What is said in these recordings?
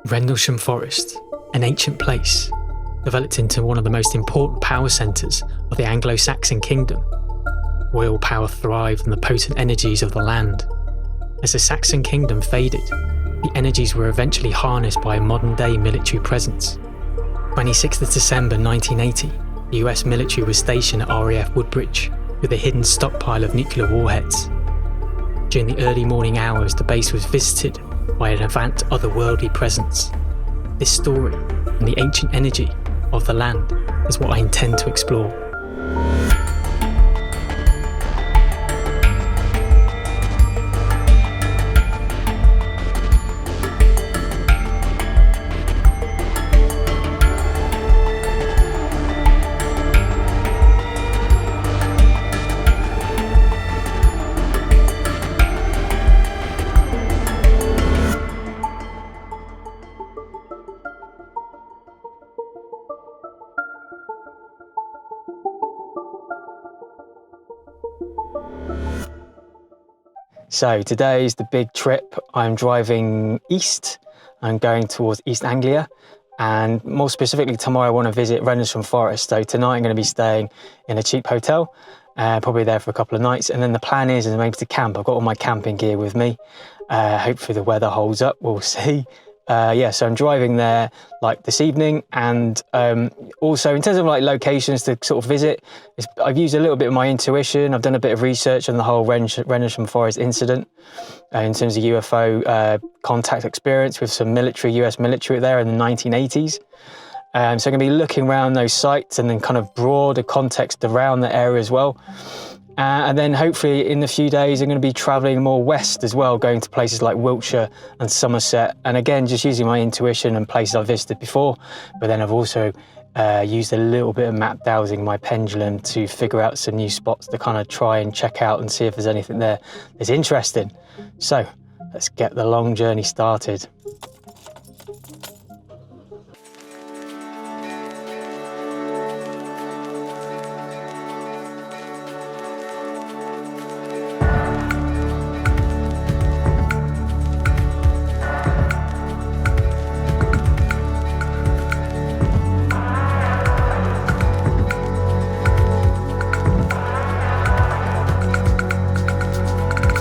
Rendlesham Forest, an ancient place, developed into one of the most important power centres of the Anglo-Saxon kingdom. Royal power thrived on the potent energies of the land. As the Saxon kingdom faded, the energies were eventually harnessed by a modern-day military presence. 26th of December 1980, the US military was stationed at RAF Woodbridge with a hidden stockpile of nuclear warheads. During the early morning hours, the base was visited by an avant otherworldly presence. This story and the ancient energy of the land is what I intend to explore. So today's the big trip. I'm driving east. I'm going towards East Anglia, and more specifically tomorrow I want to visit Rendlesham Forest. So tonight I'm going to be staying in a cheap hotel, probably there for a couple of nights, and then the plan is maybe to camp. I've got all my camping gear with me. Hopefully the weather holds up, we'll see. So I'm driving there like this evening, and also in terms of like locations to sort of visit, I've used a little bit of my intuition. I've done a bit of research on the whole Rendlesham Forest incident in terms of UFO contact experience with some US military there in the 1980s. So I'm going to be looking around those sites and then kind of broader context around the area as well. And then hopefully in a few days I'm going to be travelling more west as well, going to places like Wiltshire and Somerset, and again just using my intuition and places I've visited before. But then I've also used a little bit of map dowsing my pendulum to figure out some new spots to kind of try and check out and see if there's anything there that's interesting. So let's get the long journey started.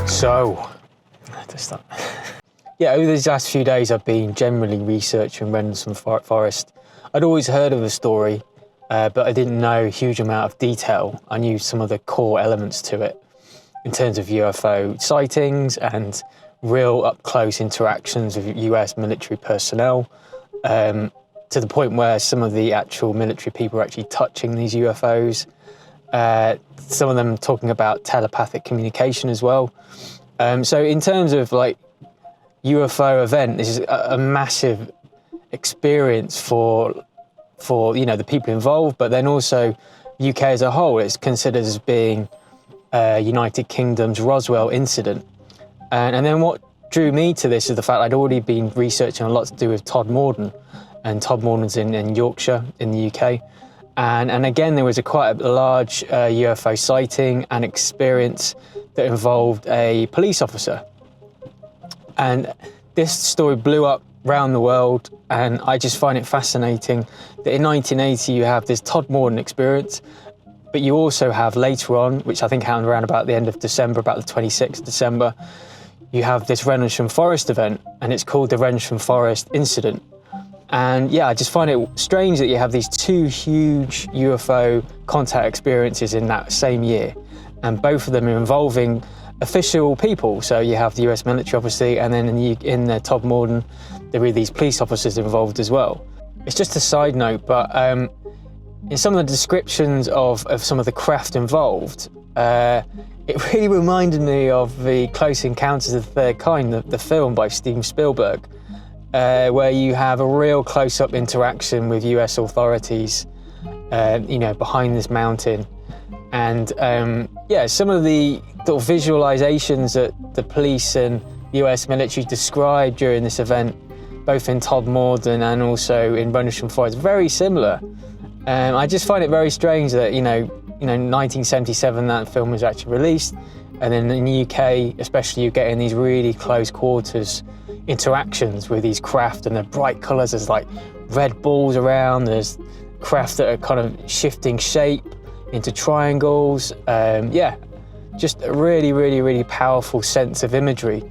So, to start. Over these last few days I've been generally researching Rendlesham Forest. I'd always heard of the story, but I didn't know a huge amount of detail. I knew some of the core elements to it in terms of UFO sightings and real up-close interactions with US military personnel, to the point where some of the actual military people are actually touching these UFOs. Some of them talking about telepathic communication as well. So in terms of like UFO event, this is a massive experience for the people involved, but then also UK as a whole. It's considered as being United Kingdom's Roswell incident. And then what drew me to this is the fact I'd already been researching a lot to do with Todmorden, and Todmorden's in Yorkshire in the UK. And again, there was quite a large UFO sighting and experience that involved a police officer. And this story blew up around the world, and I just find it fascinating that in 1980 you have this Todmorden experience, but you also have later on, which I think happened around about the end of December, about the 26th of December, you have this Rendlesham Forest event, and it's called the Rendlesham Forest Incident. And I just find it strange that you have these two huge UFO contact experiences in that same year, and both of them are involving official people. So you have the US military, obviously, and then in the Todmorden, there were these police officers involved as well. It's just a side note, but in some of the descriptions of some of the craft involved, it really reminded me of the Close Encounters of the Third Kind, the film by Steven Spielberg, where you have a real close-up interaction with US authorities, behind this mountain. And some of the sort of visualizations that the police and US military described during this event, both in Todmorden and also in Rendlesham Forest, very similar. I just find it very strange that, 1977 that film was actually released, and then in the UK, especially, you're getting these really close quarters interactions with these craft, and they're bright colours. There's like red balls around, there's craft that are kind of shifting shape into triangles. Yeah, just a really, really, really powerful sense of imagery.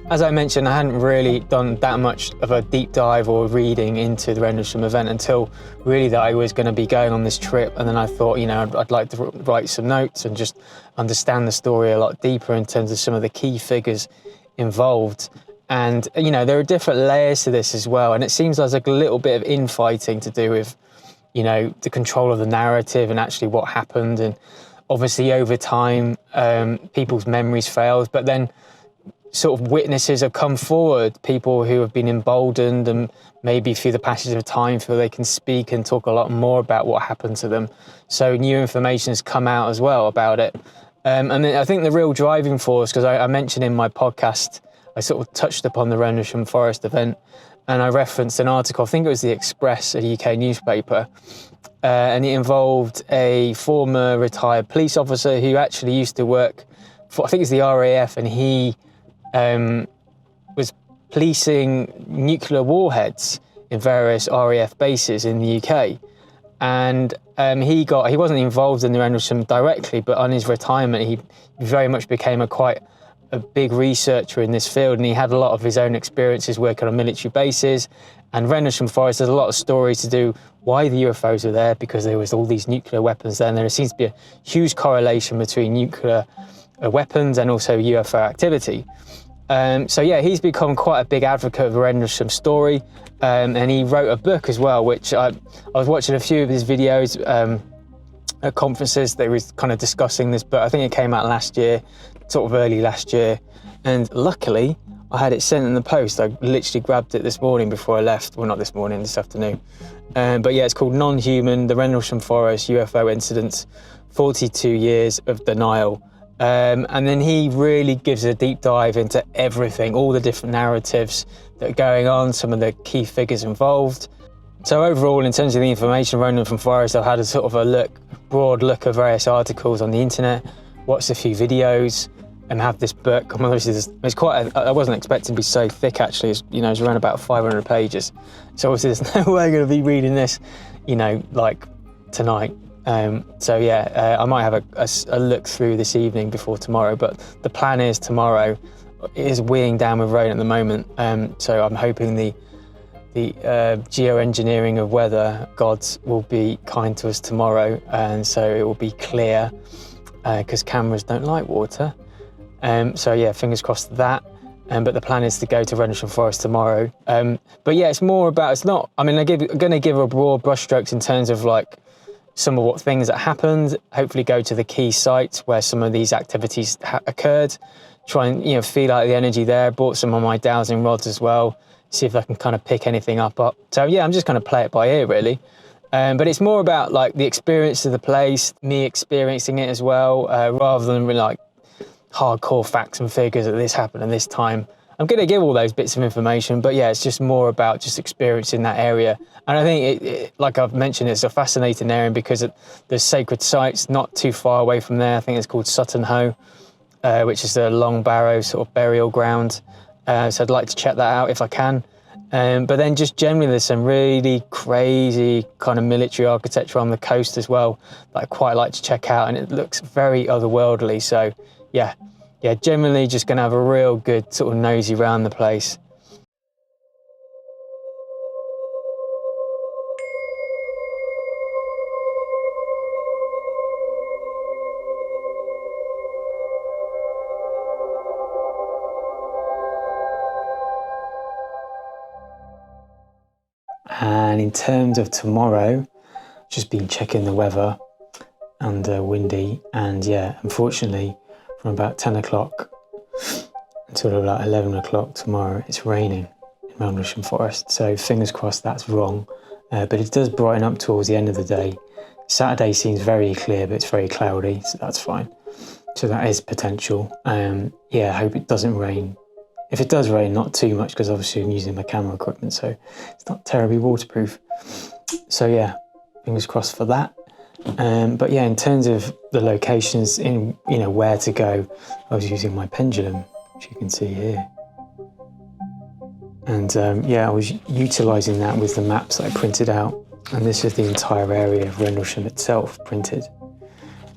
As I mentioned, I hadn't really done that much of a deep dive or reading into the Rendlesham event until really that I was going to be going on this trip. And then I thought, you know, I'd like to write some notes and just understand the story a lot deeper in terms of some of the key figures involved. And, you know, there are different layers to this as well. And it seems like a little bit of infighting to do with, you know, the control of the narrative and actually what happened. And obviously over time, people's memories failed, but then sort of witnesses have come forward, people who have been emboldened and maybe through the passage of time feel they can speak and talk a lot more about what happened to them. So new information has come out as well about it. And I think the real driving force, because I mentioned in my podcast, I sort of touched upon the Rendlesham Forest event, and I referenced an article, I think it was the Express, a UK newspaper, and it involved a former retired police officer who actually used to work for, I think it's the RAF, and he was policing nuclear warheads in various RAF bases in the UK. And he wasn't involved in the Rendlesham directly, but on his retirement, he very much became quite a big researcher in this field, and he had a lot of his own experiences working on military bases. And Rendlesham Forest, there's a lot of stories to do why the UFOs were there, because there was all these nuclear weapons there, and there seems to be a huge correlation between nuclear weapons and also UFO activity. So yeah, he's become quite a big advocate of the Rendlesham story, and he wrote a book as well, which I was watching a few of his videos at conferences. They were kind of discussing this book. I think it came out last year, sort of early last year, and luckily I had it sent in the post. I literally grabbed it this morning before I left. Well, not this morning, this afternoon. But yeah, it's called Non-Human, the Rendlesham Forest UFO Incidents, 42 Years of Denial. And then he really gives a deep dive into everything, all the different narratives that are going on, some of the key figures involved. So overall, in terms of the information, Rendlesham Forest, I've had a sort of a broad look at various articles on the internet, watched a few videos, and have this book. I mean, it's quite. I wasn't expecting to be so thick. Actually, it's around about 500 pages. So obviously, there's no way I'm going to be reading this, like tonight. So yeah, I might have a look through this evening before tomorrow, but the plan is tomorrow. It is weighing down with rain at the moment, so I'm hoping the geoengineering of weather gods will be kind to us tomorrow, and so it will be clear, because cameras don't like water. So yeah, fingers crossed that. But the plan is to go to Rendlesham Forest tomorrow. But yeah, it's more about, it's not, I mean, I'm going to give a broad brushstrokes in terms of like some of what things that happened, hopefully go to the key sites where some of these activities occurred, try and, feel out the energy there, bought some of my dowsing rods as well, see if I can kind of pick anything up. So yeah, I'm just going to play it by ear really. But it's more about like the experience of the place, me experiencing it as well, rather than like hardcore facts and figures that this happened and this time. I'm going to give all those bits of information, but yeah, it's just more about just experiencing that area. And I think, it, like I've mentioned, it's a fascinating area because there's sacred sites not too far away from there. I think it's called Sutton Hoe, which is a Long Barrow sort of burial ground. So I'd like to check that out if I can. But then just generally, there's some really crazy kind of military architecture on the coast as well that I quite like to check out, and it looks very otherworldly. So yeah, generally just going to have a real good sort of nosy around the place. And in terms of tomorrow, just been checking the weather, and windy, and yeah, unfortunately, from about 10 o'clock until about 11 o'clock tomorrow, it's raining in Rendlesham Forest. So fingers crossed that's wrong, but it does brighten up towards the end of the day. Saturday seems very clear, but it's very cloudy, so that's fine. So that is potential. Yeah, I hope it doesn't rain. If it does rain, not too much, because obviously I'm using my camera equipment, so it's not terribly waterproof. So yeah, fingers crossed for that. But yeah, in terms of the locations in, where to go, I was using my pendulum, which you can see here. And yeah, I was utilising that with the maps that I printed out. And this is the entire area of Rendlesham itself printed.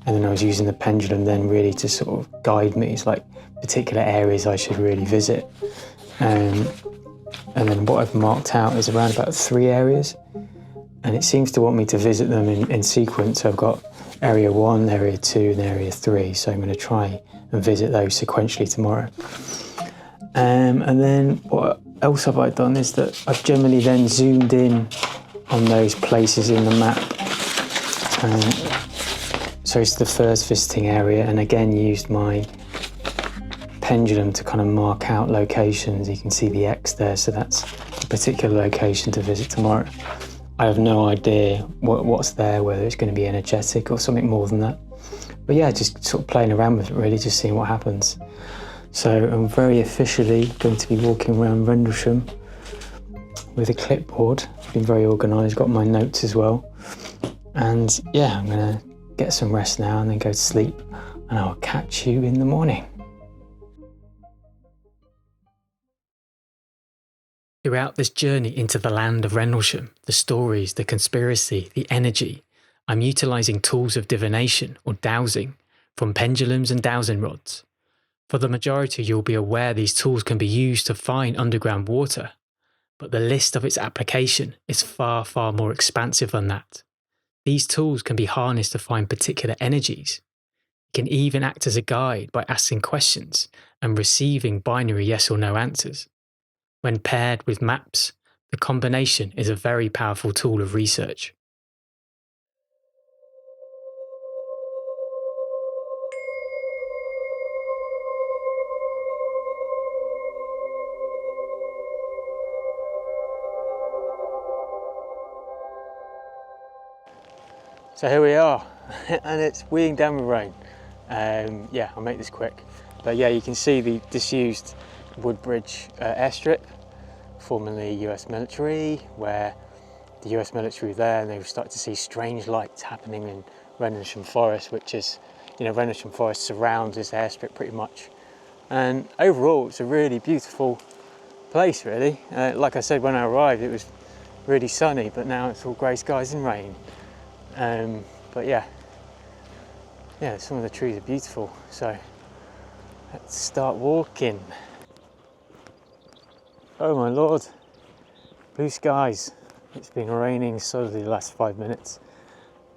And then I was using the pendulum then really to sort of guide me. It's like particular areas I should really visit. And then what I've marked out is around about 3 areas. And it seems to want me to visit them in sequence. So I've got area 1, area 2 and area 3. So I'm going to try and visit those sequentially tomorrow. And then what else have I done is that I've generally then zoomed in on those places in the map. So it's the first visiting area, and again used my pendulum to kind of mark out locations. You can see the X there, so that's a particular location to visit tomorrow. I have no idea what's there, whether it's going to be energetic or something more than that. But yeah, just sort of playing around with it really, just seeing what happens. So I'm very officially going to be walking around Rendlesham with a clipboard. I've been very organised, got my notes as well. And yeah, I'm going to get some rest now and then go to sleep, and I'll catch you in the morning. Throughout this journey into the land of Rendlesham, the stories, the conspiracy, the energy, I'm utilising tools of divination or dowsing, from pendulums and dowsing rods. For the majority, you'll be aware these tools can be used to find underground water, but the list of its application is far, far more expansive than that. These tools can be harnessed to find particular energies. It can even act as a guide by asking questions and receiving binary yes or no answers. When paired with maps, the combination is a very powerful tool of research. So here we are, and it's weeing down with rain. Yeah, I'll make this quick. But yeah, you can see the disused Woodbridge airstrip, formerly US military, where the US military was there, and they started to see strange lights happening in Rendlesham Forest, which is, you know, Rendlesham Forest surrounds this airstrip pretty much. And overall, it's a really beautiful place, really. Like I said, when I arrived, it was really sunny, but now it's all grey skies and rain. But yeah, some of the trees are beautiful. So let's start walking. Oh my lord, blue skies. It's been raining solidly the last 5 minutes.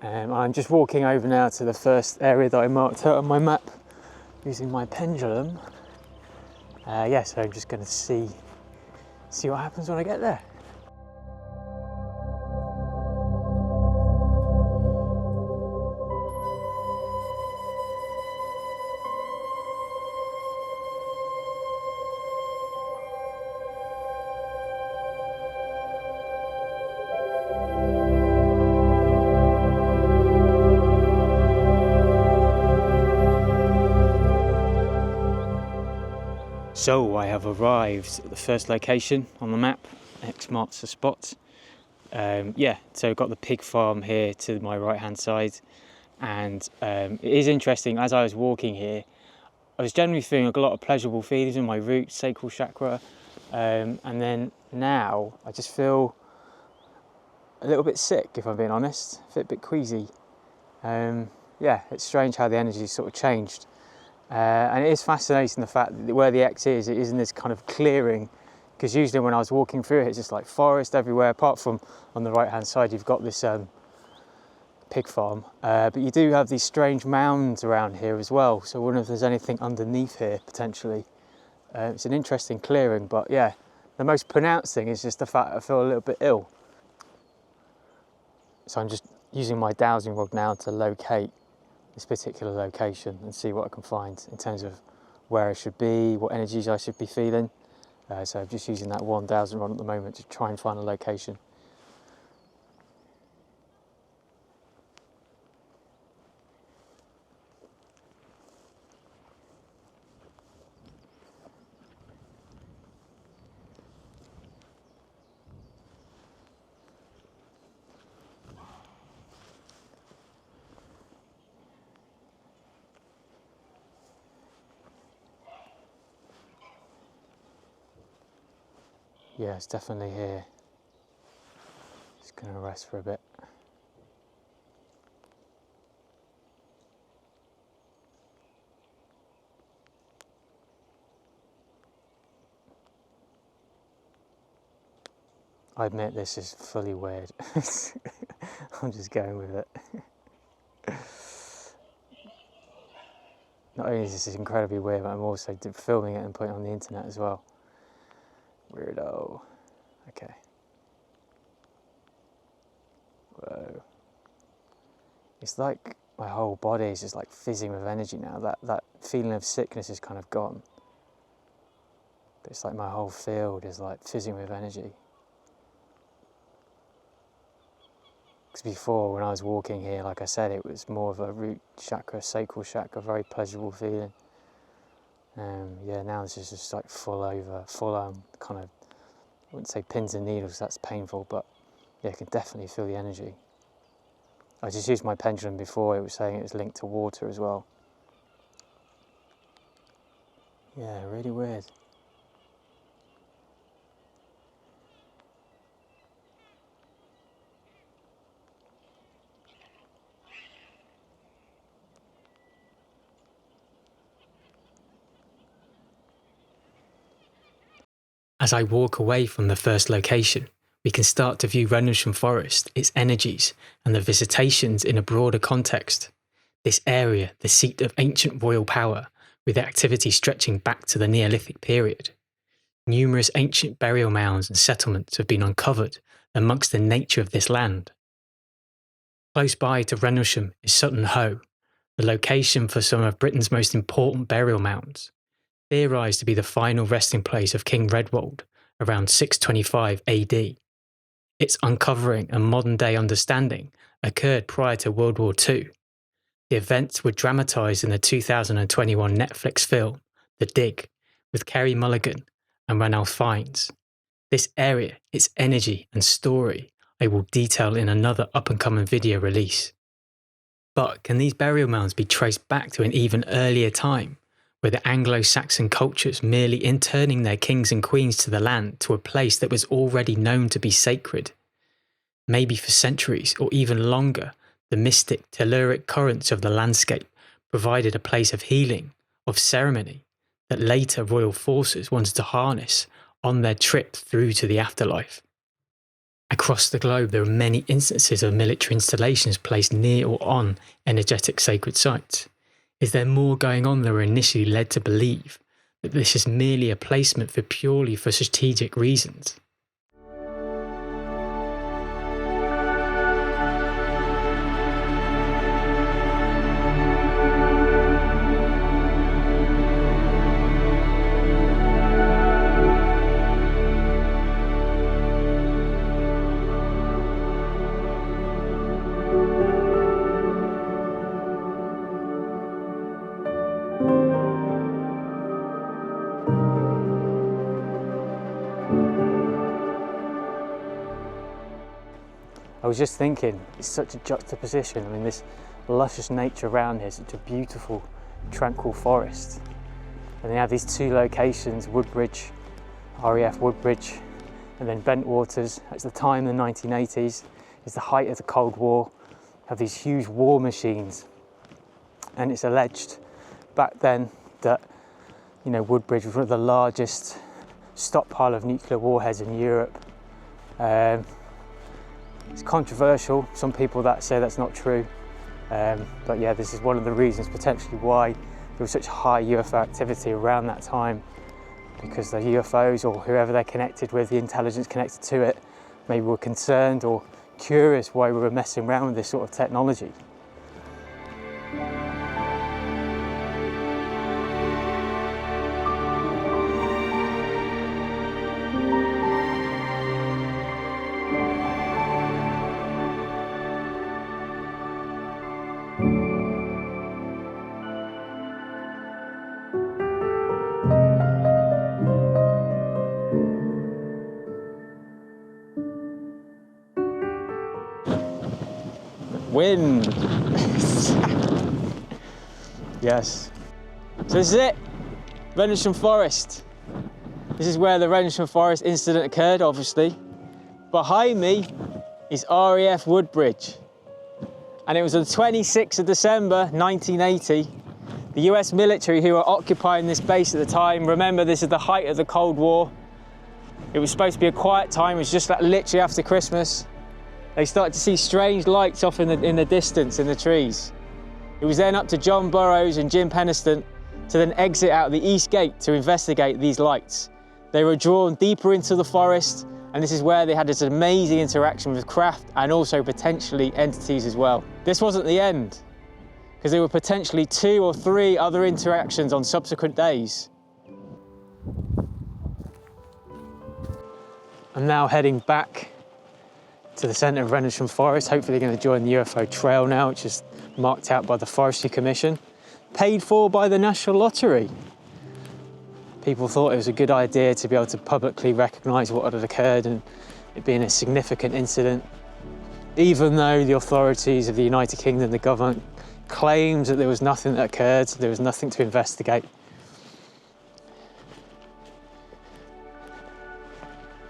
I'm just walking over now to the first area that I marked out on my map using my pendulum. So I'm just going to see what happens when I get there. So I have arrived at the first location on the map. X marks the spot. So I've got the pig farm here to my right hand side, and it is interesting. As I was walking here, I was generally feeling a lot of pleasurable feelings in my root, sacral chakra, and then now I just feel a little bit sick, if I'm being honest. I feel a bit queasy. It's strange how the energy sort of changed. And it is fascinating the fact that where the X is, it is in this kind of clearing, because usually when I was walking through it, it's just like forest everywhere, apart from on the right hand side you've got this pig farm, but you do have these strange mounds around here as well, so I wonder if there's anything underneath here potentially. It's an interesting clearing, but yeah, the most pronounced thing is just the fact that I feel a little bit ill. So I'm just using my dowsing rod now to locate this particular location and see what I can find in terms of where I should be, what energies I should be feeling. So I'm just using that one dowsing rod at the moment to try and find a location. Yeah, it's definitely here. Just gonna rest for a bit. I admit this is fully weird. I'm just going with it. Not only is this incredibly weird, but I'm also filming it and putting it on the internet as well. Weirdo. Okay. Whoa. It's like my whole body is just like fizzing with energy now. That feeling of sickness is kind of gone. But it's like my whole field is like fizzing with energy. Because before, when I was walking here, like I said, it was more of a root chakra, sacral chakra, very pleasurable feeling. Yeah, now this is just like full on kind of, I wouldn't say pins and needles, that's painful, but yeah, I can definitely feel the energy. I just used my pendulum before, it was saying it was linked to water as well. Yeah, really weird. As I walk away from the first location, we can start to view Rendlesham Forest, its energies, and the visitations in a broader context. This area, the seat of ancient royal power, with activity stretching back to the Neolithic period. Numerous ancient burial mounds and settlements have been uncovered amongst the nature of this land. Close by to Rendlesham is Sutton Hoe, the location for some of Britain's most important burial mounds, theorised to be the final resting place of King Redwold around 625 AD. Its uncovering and modern-day understanding occurred prior to World War II. The events were dramatised in the 2021 Netflix film, The Dig, with Kerry Mulligan and Ranulph Fiennes. This area, its energy and story, I will detail in another up-and-coming video release. But can these burial mounds be traced back to an even earlier time, where the Anglo-Saxon cultures merely interning their kings and queens to the land to a place that was already known to be sacred? Maybe for centuries or even longer, the mystic, telluric currents of the landscape provided a place of healing, of ceremony, that later royal forces wanted to harness on their trip through to the afterlife. Across the globe, there are many instances of military installations placed near or on energetic sacred sites. Is there more going on than we're initially led to believe, that this is merely a placement purely for strategic reasons? I was just thinking, it's such a juxtaposition. I mean, this luscious nature around here, such a beautiful, tranquil forest. And they have these two locations, Woodbridge, RAF Woodbridge, and then Bentwaters. At the time, the 1980s, is the height of the Cold War. Have these huge war machines. And it's alleged back then that, you know, Woodbridge was one of the largest stockpile of nuclear warheads in Europe. It's controversial, some people that say that's not true, but yeah, this is one of the reasons potentially why there was such high UFO activity around that time, because the UFOs or whoever they're connected with, the intelligence connected to it, maybe were concerned or curious why we were messing around with this sort of technology. Wind! Yes. So this is it, Rendlesham Forest. This is where the Rendlesham Forest incident occurred, obviously. Behind me is RAF Woodbridge. And it was on the 26th of December 1980. The US military who were occupying this base at the time, remember this is the height of the Cold War. It was supposed to be a quiet time, it was just like literally after Christmas. They started to see strange lights off in the distance in the trees. It was then up to John Burroughs and Jim Penniston to then exit out the east gate to investigate these lights. They were drawn deeper into the forest, and this is where they had this amazing interaction with craft and also potentially entities as well. This wasn't the end, because there were potentially 2 or 3 other interactions on subsequent days. I'm now heading back to the centre of Rendlesham Forest. Hopefully they're going to join the UFO trail now, which is marked out by the Forestry Commission, paid for by the National Lottery. People thought it was a good idea to be able to publicly recognise what had occurred and it being a significant incident, even though the authorities of the United Kingdom, the government, claims that there was nothing that occurred, there was nothing to investigate.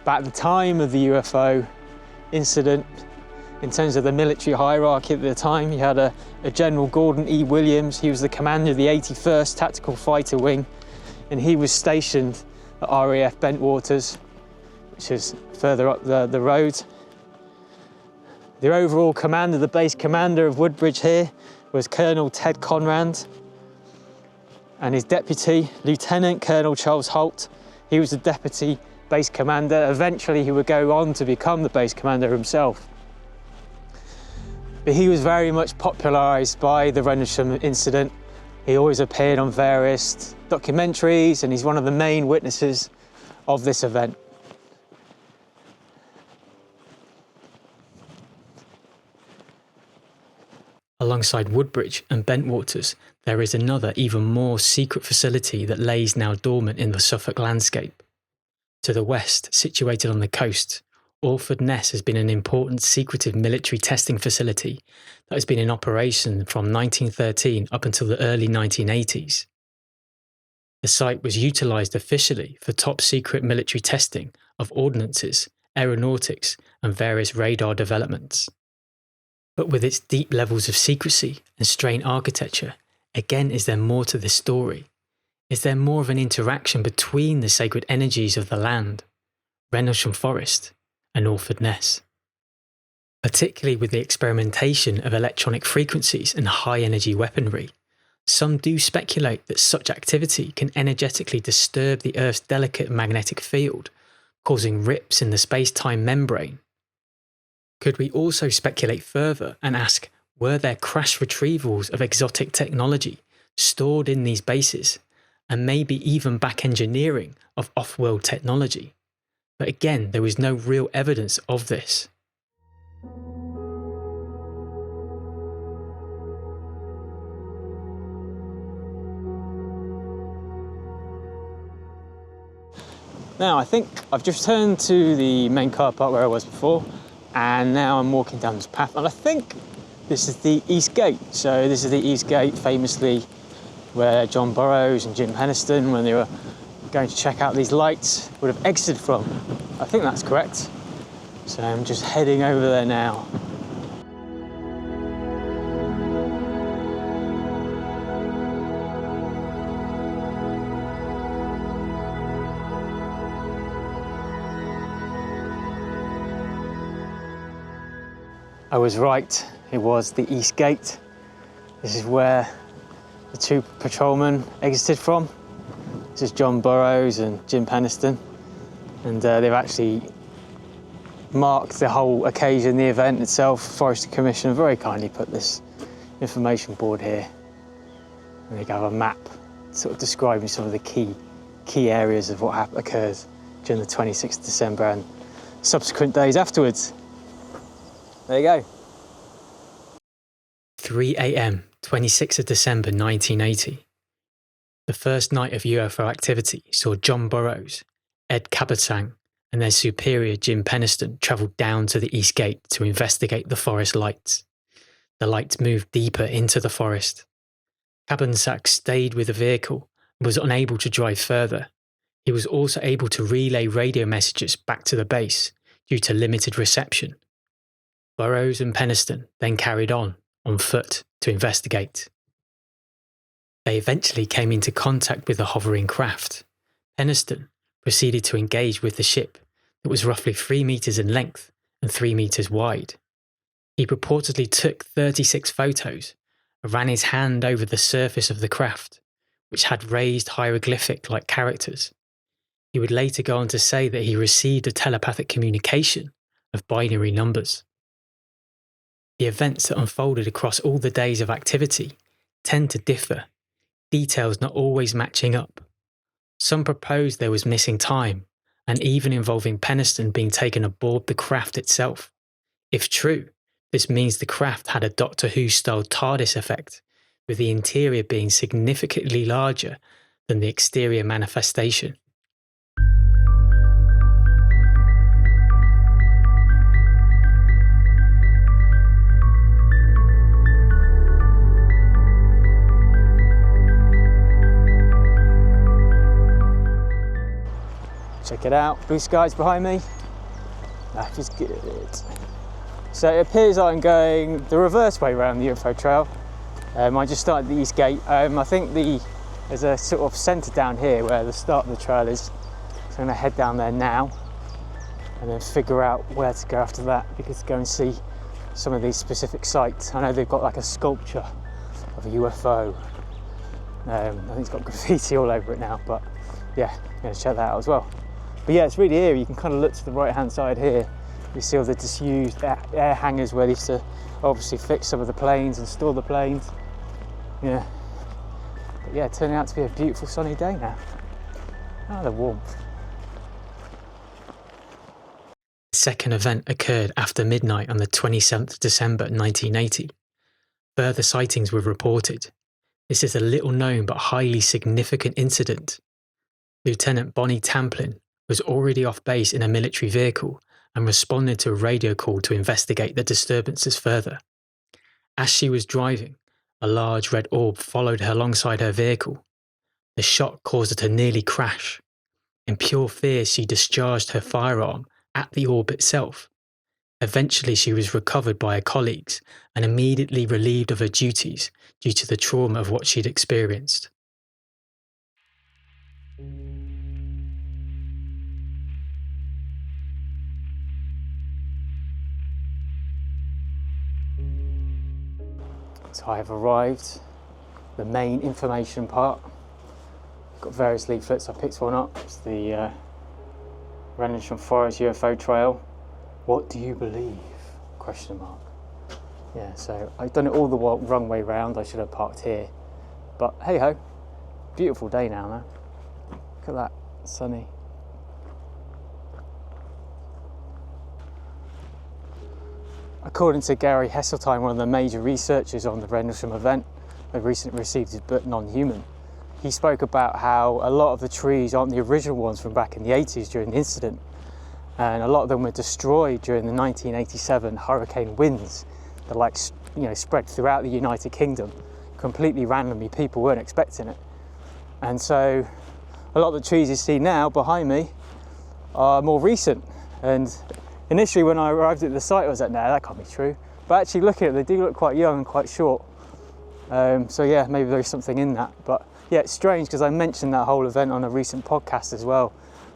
But at the time of the UFO incident, in terms of the military hierarchy at the time, you had a General Gordon E. Williams. He was the commander of the 81st Tactical Fighter Wing, and he was stationed at RAF Bentwaters, which is further up the road. The overall commander, the base commander of Woodbridge here, was Colonel Ted Conrad, and his deputy, Lieutenant Colonel Charles Holt. He was the deputy base commander. Eventually he would go on to become the base commander himself. But he was very much popularised by the Rendlesham incident. He always appeared on various documentaries and he's one of the main witnesses of this event. Alongside Woodbridge and Bentwaters, there is another even more secret facility that lays now dormant in the Suffolk landscape. To the west, situated on the coast, Orford Ness has been an important secretive military testing facility that has been in operation from 1913 up until the early 1980s. The site was utilised officially for top secret military testing of ordnances, aeronautics and various radar developments. But with its deep levels of secrecy and strange architecture, again, is there more to this story? Is there more of an interaction between the sacred energies of the land, Rendlesham Forest and Orford Ness? Particularly with the experimentation of electronic frequencies and high energy weaponry, some do speculate that such activity can energetically disturb the Earth's delicate magnetic field, causing rips in the space-time membrane. Could we also speculate further and ask, were there crash retrievals of exotic technology stored in these bases, and maybe even back engineering of off-world technology? But again, there was no real evidence of this. Now I think I've just turned to the main car park where I was before, and now I'm walking down this path, and I think this is the East Gate. So this is the East Gate, famously where John Burroughs and Jim Penniston, when they were going to check out these lights, would have exited from. I think that's correct. So I'm just heading over there now. I was right, it was the East Gate. This is where the 2 patrolmen exited from. This is John Burroughs and Jim Penniston, and they've actually marked the whole occasion, the event itself. Forestry Commission very kindly put this information board here, and they have a map sort of describing some of the key areas of what occurred during the 26th of December and subsequent days afterwards. There you go. 3 AM, 26th of December 1980. The first night of UFO activity saw John Burroughs, Ed Kabatsang and their superior Jim Penniston travelled down to the East Gate to investigate the forest lights. The lights moved deeper into the forest. Kabatsang stayed with the vehicle and was unable to drive further. He was also able to relay radio messages back to the base due to limited reception. Burrows and Penniston then carried on foot to investigate. They eventually came into contact with the hovering craft. Penniston proceeded to engage with the ship that was roughly 3 meters in length and 3 meters wide. He purportedly took 36 photos and ran his hand over the surface of the craft, which had raised hieroglyphic-like characters. He would later go on to say that he received a telepathic communication of binary numbers. The events that unfolded across all the days of activity tend to differ, details not always matching up. Some proposed there was missing time, and even involving Penniston being taken aboard the craft itself. If true, this means the craft had a Doctor Who-style TARDIS effect, with the interior being significantly larger than the exterior manifestation. Check it out, blue skies behind me. That is good. So it appears I'm going the reverse way around the UFO trail. I just started the east gate. I think there's a sort of centre down here where the start of the trail is. So I'm going to head down there now and then figure out where to go after that, because to go and see some of these specific sites. I know they've got like a sculpture of a UFO. I think it's got graffiti all over it now, but yeah, I'm going to check that out as well. But yeah, it's really eerie. You can kind of look to the right hand side here. You see all the disused air hangars where they used to obviously fix some of the planes and store the planes. Yeah. But yeah, turning out to be a beautiful sunny day now. Ah, the warmth. The second event occurred after midnight on the 27th December 1980. Further sightings were reported. This is a little known but highly significant incident. Lieutenant Bonnie Tamplin was already off base in a military vehicle and responded to a radio call to investigate the disturbances further. As she was driving, a large red orb followed her alongside her vehicle. The shock caused her to nearly crash. In pure fear, she discharged her firearm at the orb itself. Eventually, she was recovered by her colleagues and immediately relieved of her duties due to the trauma of what she'd experienced. So I have arrived, the main information part. Got various leaflets, I picked one up. It's the Rendlesham Forest UFO trail. What do you believe? Question mark. Yeah, so I've done it all the wrong way round. I should have parked here. But hey ho, beautiful day now, man. Look at that, sunny. According to Gary Hesseltine, one of the major researchers on the Rendlesham event, who recently received his book Non-Human, he spoke about how a lot of the trees aren't the original ones from back in the 80s during the incident, and a lot of them were destroyed during the 1987 hurricane winds that spread throughout the United Kingdom completely randomly. People weren't expecting it, and so a lot of the trees you see now behind me are more recent. And initially when I arrived at the site I was like, nah, that can't be true, but actually looking at it, they do look quite young and quite short. So yeah, maybe there's something in that. But yeah, it's strange because I mentioned that whole event on a recent podcast as well,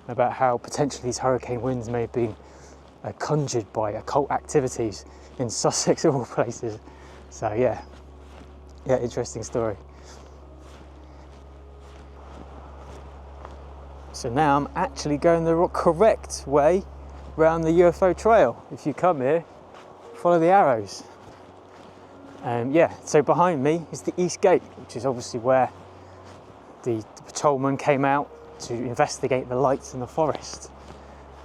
about how potentially these hurricane winds may have been conjured by occult activities in Sussex of all places. So yeah, interesting story. So now I'm actually going the correct way around the UFO trail. If you come here, follow the arrows. So behind me is the east gate, which is obviously where the patrolman came out to investigate the lights in the forest.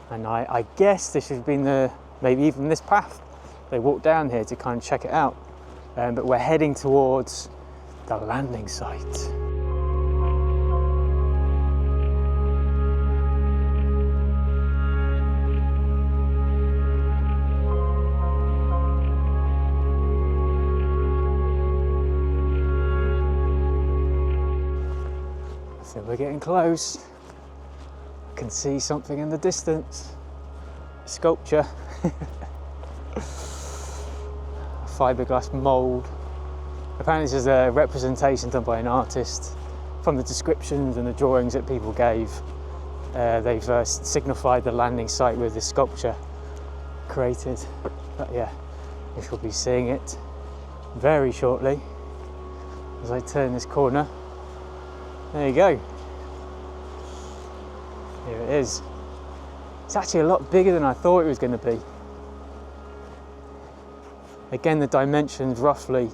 And I guess this has been maybe even this path. They walked down here to kind of check it out. But we're heading towards the landing site. So we're getting close. I can see something in the distance. A sculpture. A fiberglass mould. Apparently this is a representation done by an artist. From the descriptions and the drawings that people gave, they've signified the landing site with this sculpture created. But yeah, we shall be seeing it very shortly as I turn this corner. There you go. Here it is. It's actually a lot bigger than I thought it was going to be. Again, the dimensions roughly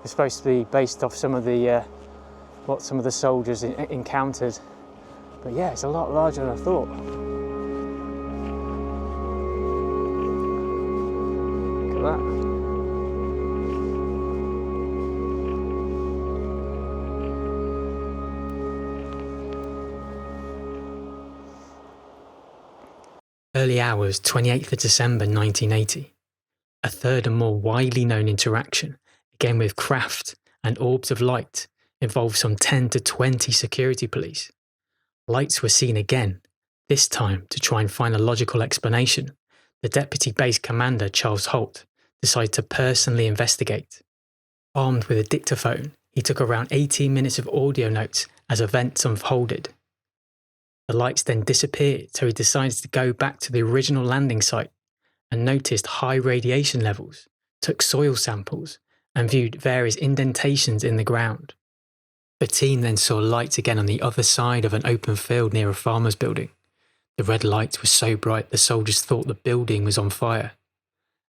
are supposed to be based off some of the what some of the soldiers encountered. But yeah, it's a lot larger than I thought. Look at that. Early hours, 28th of December 1980. A third and more widely known interaction, again with craft and orbs of light, involved some 10 to 20 security police. Lights were seen again, this time to try and find a logical explanation. The Deputy Base Commander, Charles Holt, decided to personally investigate. Armed with a dictaphone, he took around 18 minutes of audio notes as events unfolded. The lights then disappeared, so he decided to go back to the original landing site and noticed high radiation levels, took soil samples, and viewed various indentations in the ground. The team then saw lights again on the other side of an open field near a farmer's building. The red lights were so bright the soldiers thought the building was on fire.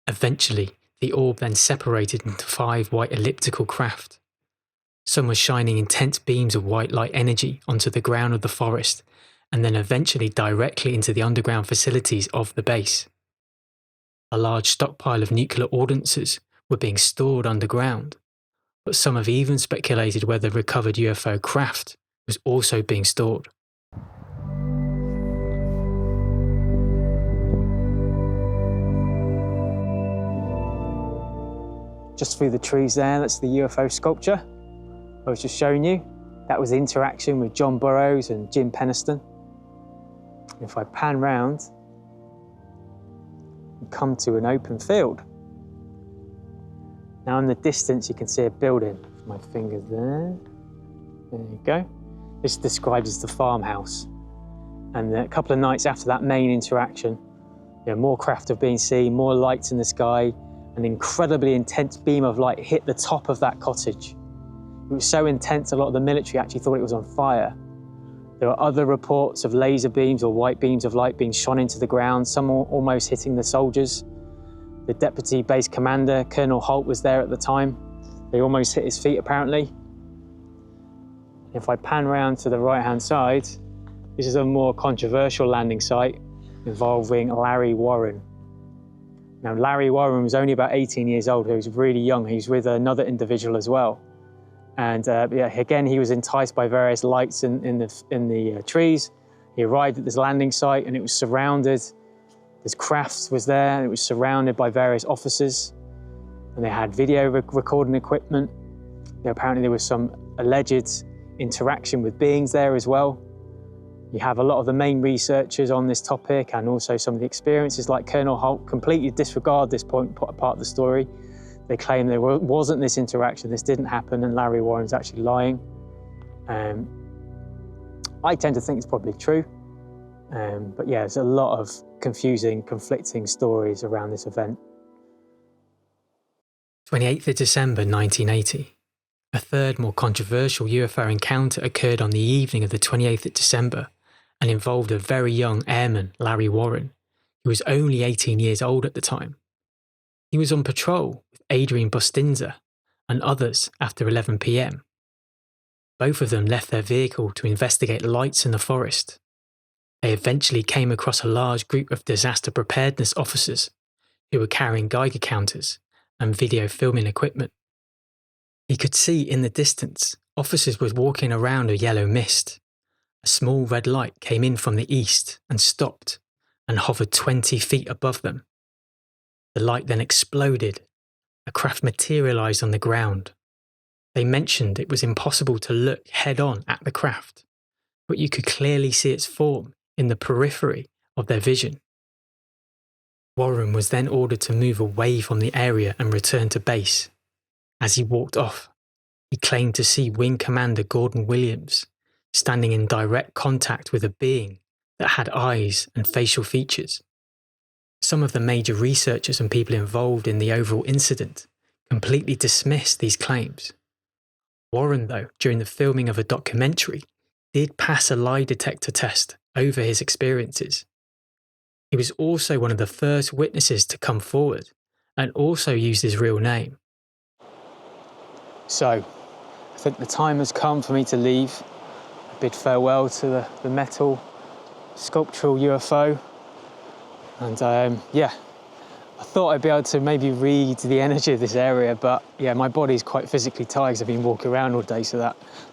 Eventually, the orb then separated into 5 white elliptical craft. Some were shining intense beams of white light energy onto the ground of the forest, and then eventually directly into the underground facilities of the base. A large stockpile of nuclear ordnances were being stored underground, but some have even speculated whether recovered UFO craft was also being stored. Just through the trees there, that's the UFO sculpture I was just showing you. That was the interaction with John Burroughs and Jim Penniston. If I pan round and come to an open field. Now in the distance you can see a building. My fingers there. There you go. This is described as the farmhouse. And a couple of nights after that main interaction, more craft have been seen, more lights in the sky. An incredibly intense beam of light hit the top of that cottage. It was so intense a lot of the military actually thought it was on fire. There were other reports of laser beams or white beams of light being shone into the ground, some almost hitting the soldiers. The Deputy Base Commander, Colonel Holt, was there at the time. They almost hit his feet apparently. If I pan round to the right-hand side, this is a more controversial landing site involving Larry Warren. Now, Larry Warren was only about 18 years old. He was really young. He was with another individual as well. And again, he was enticed by various lights in the trees. He arrived at this landing site and it was surrounded. This craft was there and it was surrounded by various officers. And they had video recording equipment. Apparently there was some alleged interaction with beings there as well. You have a lot of the main researchers on this topic and also some of the experiences like Colonel Holt completely disregard this part of the story. They claim there wasn't this interaction, this didn't happen, and Larry Warren's actually lying. I tend to think it's probably true. But yeah, there's a lot of confusing, conflicting stories around this event. 28th of December 1980. A third, more controversial UFO encounter occurred on the evening of the 28th of December and involved a very young airman, Larry Warren, who was only 18 years old at the time. He was on patrol with Adrian Bustinza and others after 11 p.m. Both of them left their vehicle to investigate lights in the forest. They eventually came across a large group of disaster preparedness officers who were carrying Geiger counters and video filming equipment. He could see in the distance officers were walking around a yellow mist. A small red light came in from the east and stopped and hovered 20 feet above them. The light then exploded. A craft materialised on the ground. They mentioned it was impossible to look head-on at the craft, but you could clearly see its form in the periphery of their vision. Warren was then ordered to move away from the area and return to base. As he walked off, he claimed to see Wing Commander Gordon Williams standing in direct contact with a being that had eyes and facial features. Some of the major researchers and people involved in the overall incident completely dismissed these claims. Warren, though, during the filming of a documentary, did pass a lie detector test over his experiences. He was also one of the first witnesses to come forward and also used his real name. So, I think the time has come for me to leave. I bid farewell to the metal sculptural UFO. And I thought I'd be able to maybe read the energy of this area, but yeah, my body's quite physically tired because I've been walking around all day, so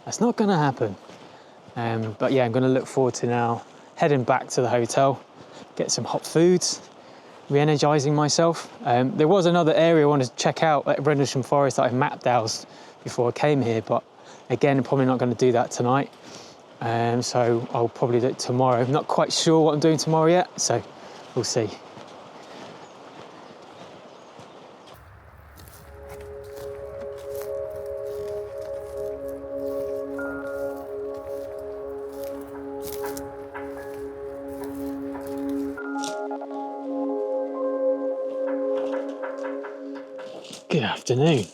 that's not going to happen. But yeah, I'm going to look forward to now heading back to the hotel, get some hot foods, re-energising myself. There was another area I wanted to check out at Rendlesham Forest that I mapped out before I came here, but again, I'm probably not going to do that tonight. So I'll probably do it tomorrow. I'm not quite sure what I'm doing tomorrow yet, so we'll see. Good afternoon.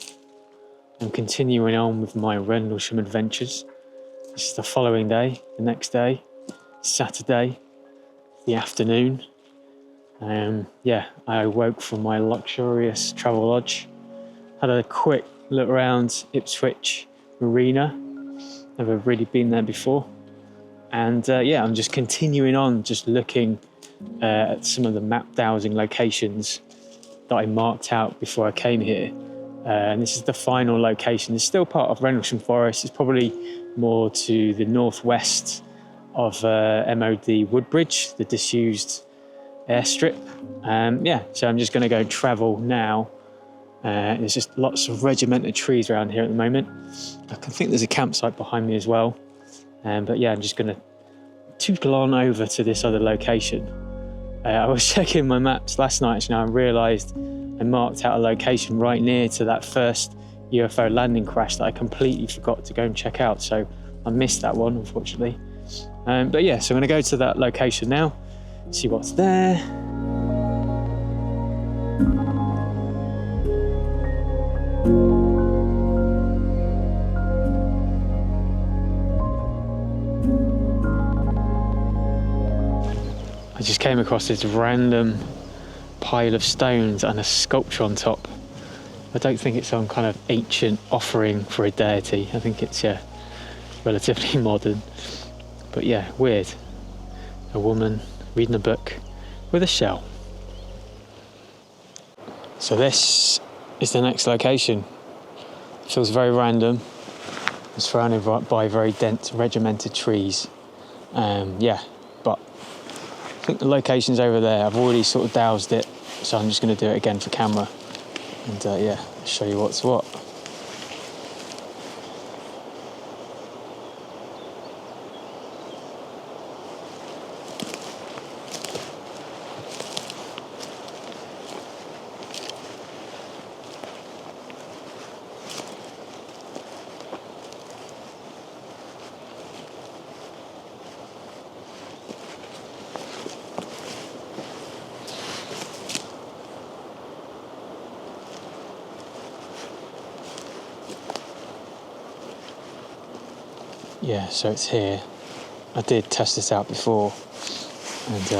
I'm continuing on with my Rendlesham adventures. This is the following day, the next day, Saturday, the afternoon. I woke from my luxurious travel lodge, had a quick look around Ipswich Marina. Never really been there before. And I'm just continuing on, just looking at some of the map dowsing locations that I marked out before I came here. And this is the final location. It's still part of Rendlesham Forest. It's probably more to the northwest of MOD Woodbridge, the disused airstrip. So I'm just going to go travel now. There's just lots of regimented trees around here at the moment. I can think there's a campsite behind me as well. I'm just going to tootle on over to this other location. I was checking my maps last night and I realised I marked out a location right near to that first UFO landing crash that I completely forgot to go and check out. So I missed that one, unfortunately. So I'm going to go to that location now, see what's there. I just came across this random pile of stones and a sculpture on top. I don't think it's some kind of ancient offering for a deity. I think it's relatively modern. But yeah, weird. A woman reading a book with a shell. So this is the next location. It feels very random. It's surrounded by very dense regimented trees. But I think the location's over there. I've already sort of doused it, so I'm just going to do it again for camera and show you what's what. Yeah, so it's here. I did test this out before, and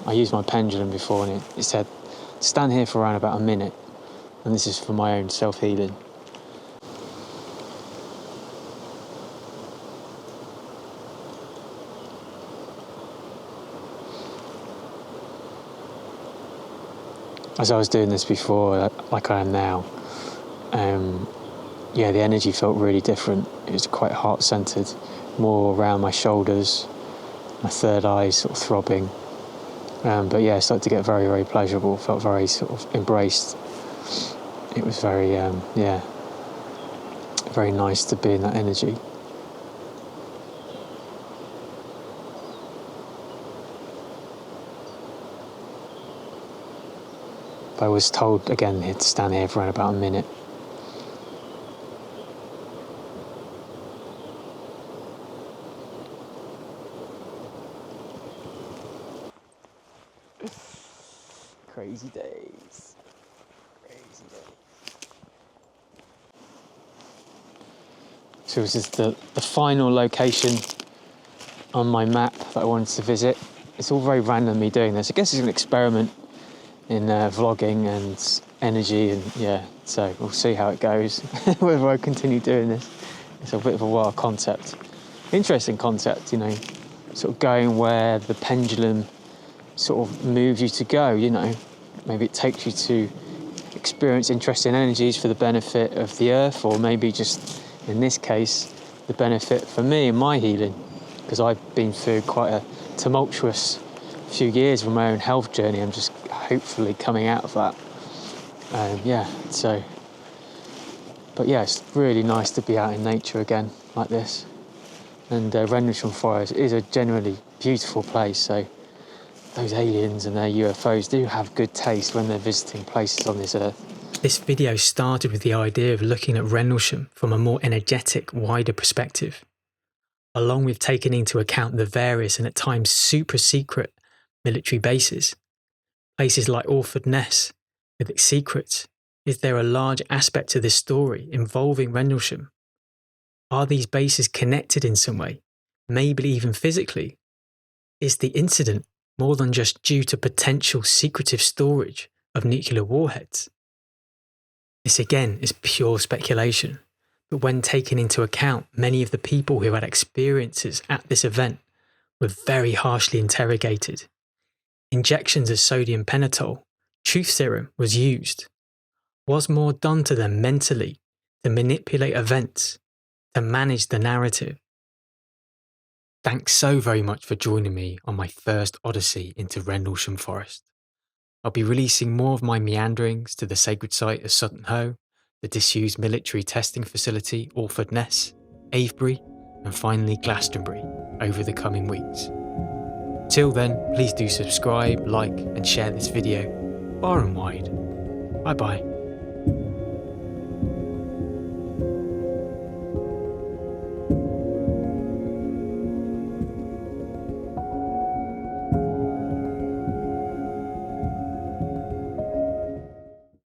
I used my pendulum before, and it said stand here for around about a minute, and this is for my own self-healing. As I was doing this before, like I am now, the energy felt really different. It was quite heart-centered, more around my shoulders, my third eye sort of throbbing. It started to get very, very pleasurable. Felt very sort of embraced. It was very, very nice to be in that energy. But I was told again to stand here for around about a minute. Crazy days. Crazy days. So this is the final location on my map that I wanted to visit. It's all very random me doing this. I guess it's an experiment in vlogging and energy, and yeah, so we'll see how it goes, whether I continue doing this. It's a bit of a wild concept. Interesting concept, you know, sort of going where the pendulum sort of moves you to go, you know. Maybe it takes you to experience interesting energies for the benefit of the earth, or maybe just, in this case, the benefit for me and my healing, because I've been through quite a tumultuous few years with my own health journey. I'm just hopefully coming out of that. But yeah, it's really nice to be out in nature again like this. And Rendlesham Forest is a generally beautiful place, so those aliens and their UFOs do have good taste when they're visiting places on this earth. This video started with the idea of looking at Rendlesham from a more energetic, wider perspective, along with taking into account the various and at times super secret military bases. Places like Orford Ness, with its secrets. Is there a large aspect to this story involving Rendlesham? Are these bases connected in some way, maybe even physically? Is the incident more than just due to potential secretive storage of nuclear warheads? This again is pure speculation, but when taken into account, many of the people who had experiences at this event were very harshly interrogated. Injections of sodium pentothal, truth serum, was used. Was more done to them mentally to manipulate events, to manage the narrative? Thanks so very much for joining me on my first odyssey into Rendlesham Forest. I'll be releasing more of my meanderings to the sacred site of Sutton Hoe, the disused military testing facility Orford Ness, Avebury, and finally Glastonbury over the coming weeks. Till then, please do subscribe, like and share this video far and wide. Bye bye.